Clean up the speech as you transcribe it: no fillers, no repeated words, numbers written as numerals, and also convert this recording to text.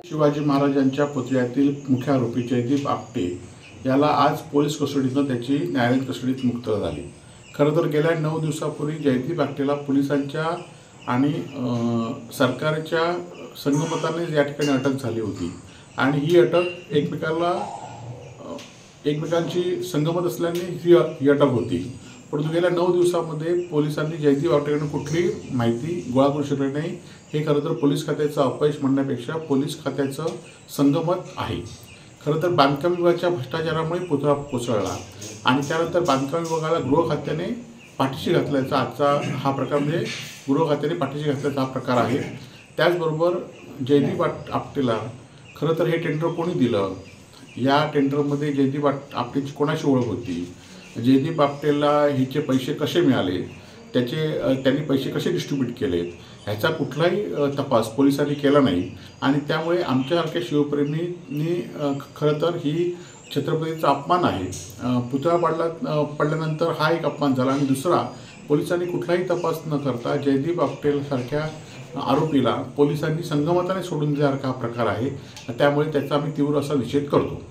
शिवाजी महाराजांच्या पुतळ्यातील मुख्य आरोपी जयदीप आपटे याला आज पोलीस कस्टडीतून त्याची न्यायालयीन कस्टडीत मुक्तता झाली। खरं तर गेल्या 9 दिवसापूर्वी जयदीप आपटेला पोलिसांच्या आणि सरकारच्या संगमताने या ठिकाणी अटक झाली होती आणि ही अटक एकमेकांची संगमत असल्याने ही अटक होती। परंतु गेल्या 9 दिवसांमध्ये पोलिसांनी जयदीप आपटेकडून कुठली माहिती गोळा करू शकले नाही। हे खरं तर पोलीस खात्याचं अपयश म्हणण्यापेक्षा पोलीस खात्याचं संगमत आहे। खरं तर बांधकाम विभागाच्या भ्रष्टाचारामुळे पुतळा कोसळला आणि त्यानंतर बांधकाम विभागाला गृह खात्याने पाठीशी घातल्याचा आजचा हा प्रकार म्हणजे गृह खात्याने पाठीशी घातल्याचा हा प्रकार आहे। त्याचबरोबर जयदीप आपटेला खरं तर हे टेंडर कोणी दिलं, या टेंडरमध्ये जयदीप आपटेची कोणाशी ओळख होती, जयदीप आपटेला हिचे पैसे कसे मिळाले, त्यांनी पैसे कसे डिस्ट्रीब्यूट केले, ह्याचा कुठलाही तपास पोलिसांनी केला नाही आणि त्यामुळे आमच्यासारख्या शिवप्रेमींनी खरं तर ही छत्रपतीचा अपमान आहे। पुतळा पडल्यानंतर हा एक अपमान झाला आणि दुसरा, पोलिसांनी कुठलाही तपास न करता जयदीप आपटेसारख्या आरोपीला पोलिसांनी संगमताने सोडून दिल्यासारखा प्रकार आहे। त्यामुळे त्याचा आम्ही तीव्र असा निषेध करतो।